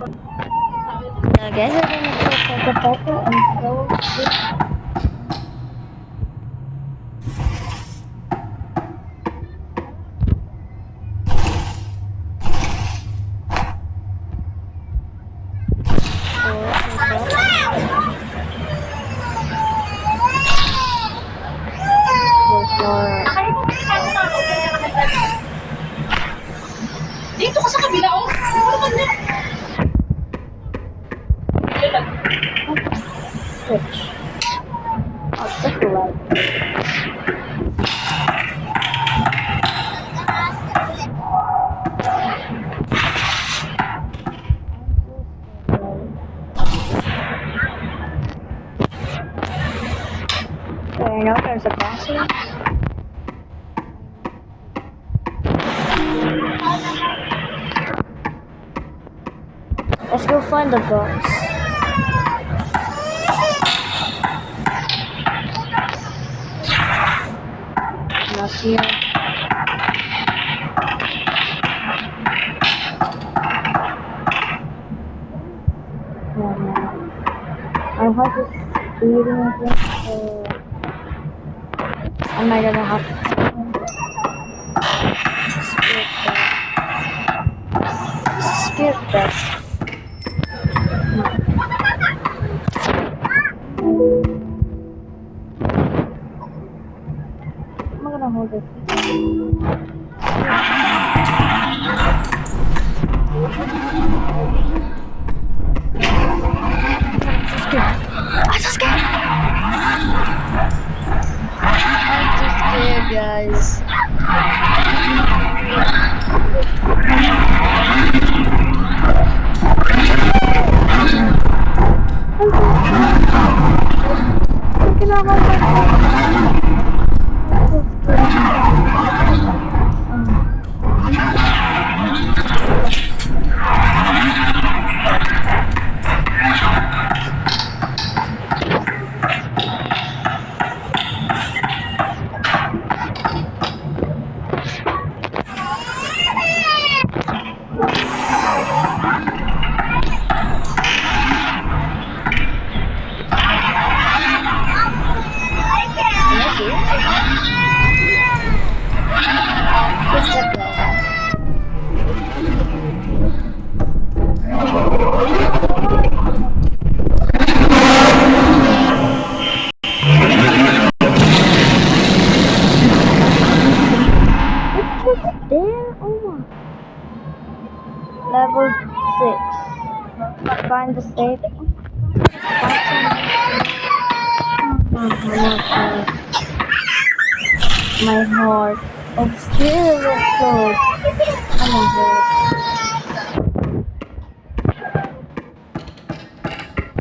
Now guys, we're gonna go take a photo and go Dito ka sa kabila, oh. Ano naman yan? switch. I'll just like I know there's a bathroom. Let's go find the box. Not here. Oh man. I have this eating again, so am I gonna have to spirit dust? I'm gonna hold it. I'm so scared. I'm so scared, guys. Level 6. Find the safe. My heart. It's still cold. Oh my god.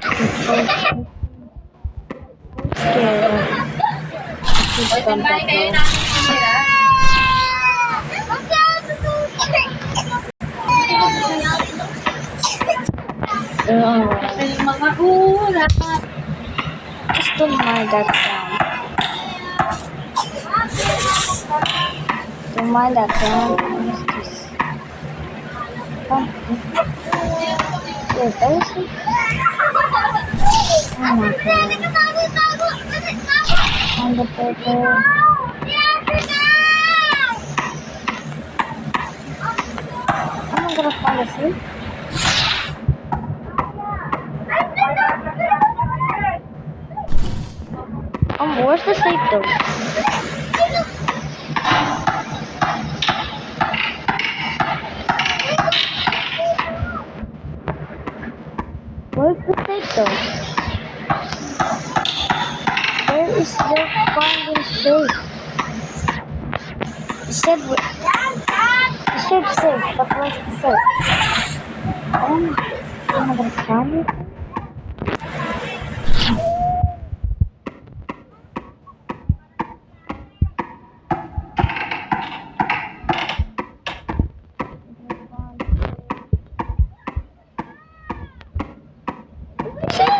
I'm so scared. Please come back now. Mga ulat. Just don't mind that sound. Don't mind that sound. What's this? Pumpkin. Wait, that is it? Oh my god. On the paper. I'm gonna find a sleep. Where's the safe though? Where's the safe though? Where is the finding safe? You said safe, but where's the safe? Oh, am I gonna find it?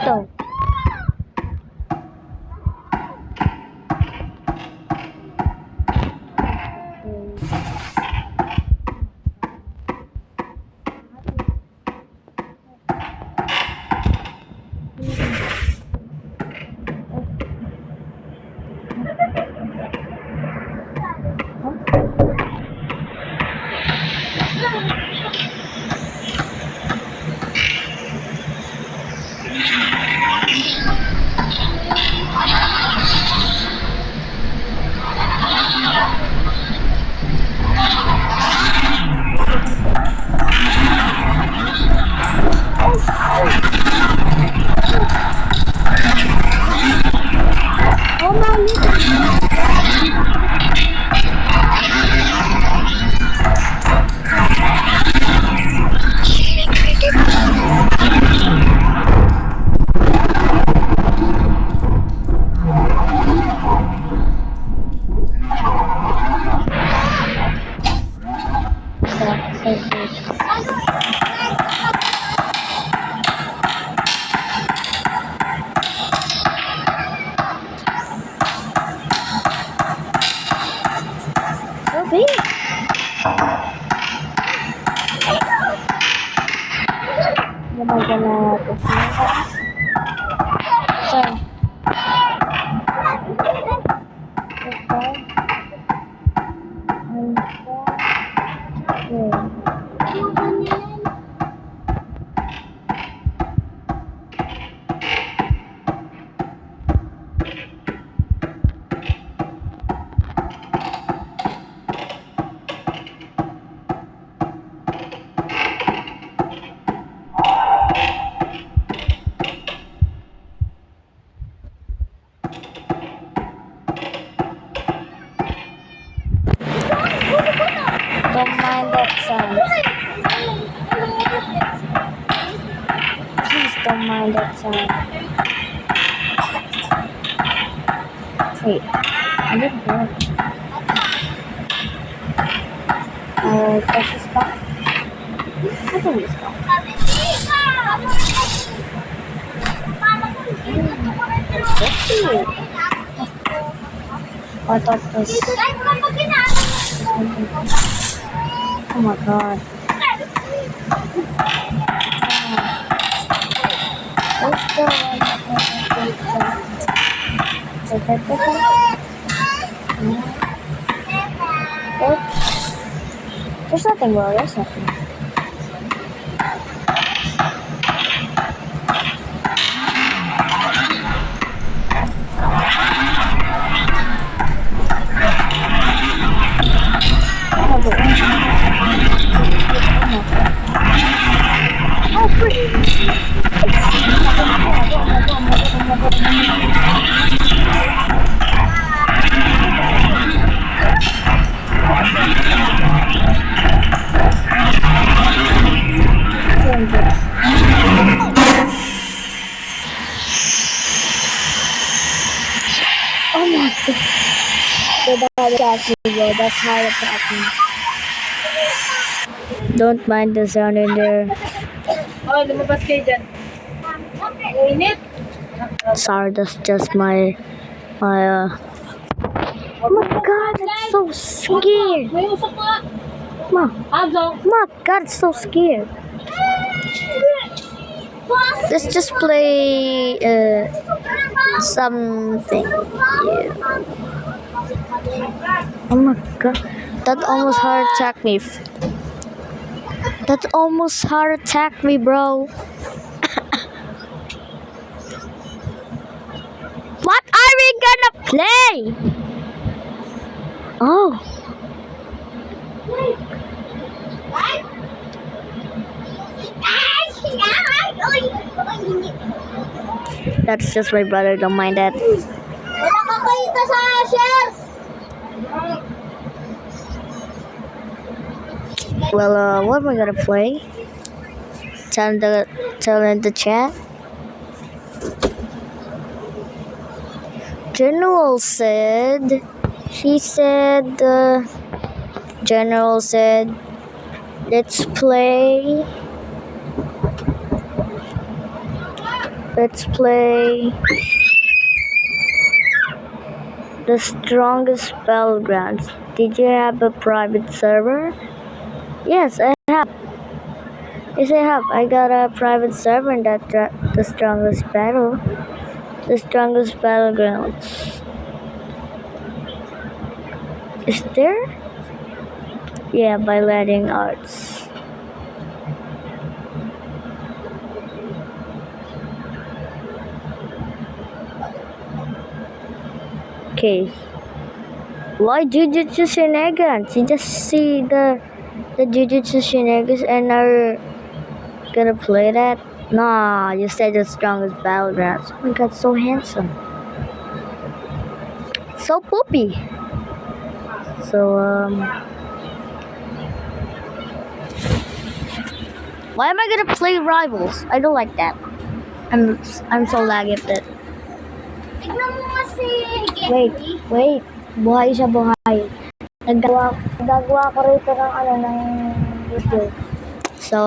Though. am I gonna have to so, don't mind that sound. Please don't mind that sound. Wait, I didn't hear it. Press the stop. I think it's stop. I thought this. Oh my god. What's the There's nothing wrong, there's nothing. Oh, pretty. Oh my god. That's how it happened. Don't mind the sound in there. Oh, lumabas kayo dyan. Init. Sorry, that's just my Oh my god, that's so scared. May usok nga. Ma, Abso. my god, it's so scared. Let's just play something. Yeah. Oh my god, that almost heart attacked me. That almost heart attacked me, bro. What are we gonna play? Oh. That's just my brother, don't mind that. Well, what am I gonna play? Tell in the chat. General said, General said, let's play the strongest battlegrounds. Did you have a private server? Yes, I have. Yes, I have. I got a private server in that the strongest battlegrounds. Is there? Yeah, by letting arts. Okay. Why Jujutsu Shenanigans? You just see the Jujutsu Shenanigans and are gonna play that? Nah, you said the strongest battlegrounds. Oh my god, so handsome. So poopy. So, why am I gonna play Rivals? I don't like that. I'm so laggy at it. Wait. Buhay siya, buhay. Nagagawa ko rito ng video. So,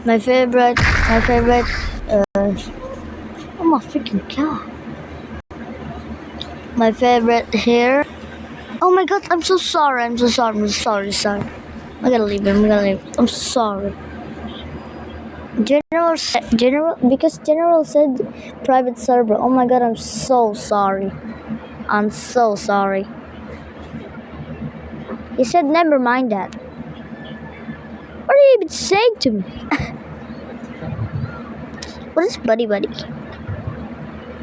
my favorite, oh my freaking god. My favorite here. Oh my god, I'm so sorry. I gotta leave him. I'm sorry. General, because General said private server. Oh my god, I'm so sorry. I'm so sorry. He said never mind that. What are you even saying to me? What is buddy buddy?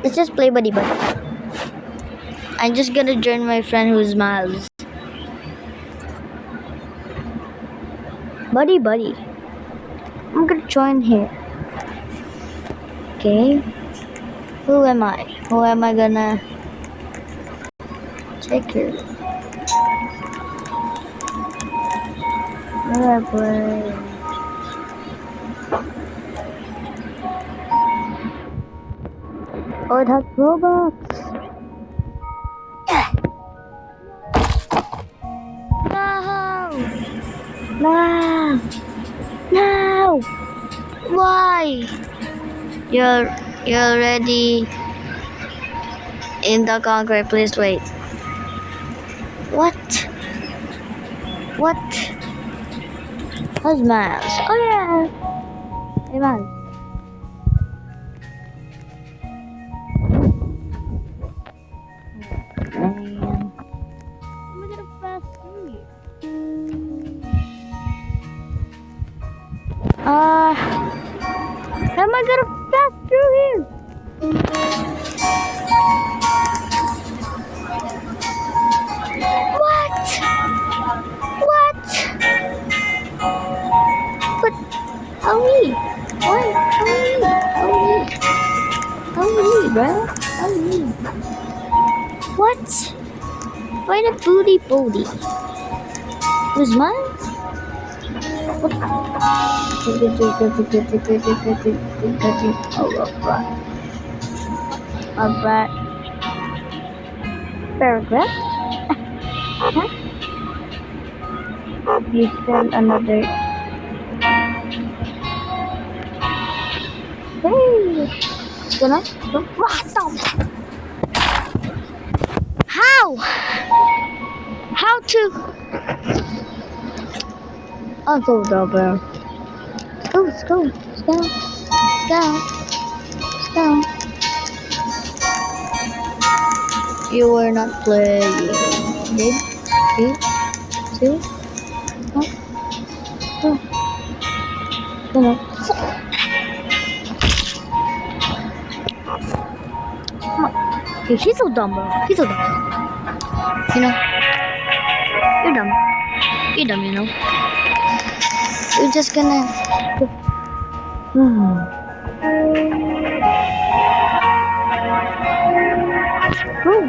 Let's just play buddy buddy. I'm just gonna join my friend who smiles. Buddy buddy. I'm gonna join here. Okay. Who am I? Who am I gonna take here? Where I play? Oh, it has robots. No! No! No! Why? You're already in the concrete. Please wait. What? What? How's Miles? Oh yeah. Hey Miles. Man. I'm gonna pass through here. How am I gonna pass through here? What? What? But how me? Why? How me? How me? How me, bro? How me? What? Why the booty booty? Who's mine? What? Alright. Paragraph? Huh? You send another. Hey! Gonna? What the? How? How to? I'm so dumb, bro. Let's go. Let's go. Let's go. Let's go. You were not playing. Did? 3, 2, 1. Go. Come on. Come on. Dude, he's so dumb, bro. He's so dumb. You know? You're dumb. You're dumb, you know? You're just gonna... Go. Go.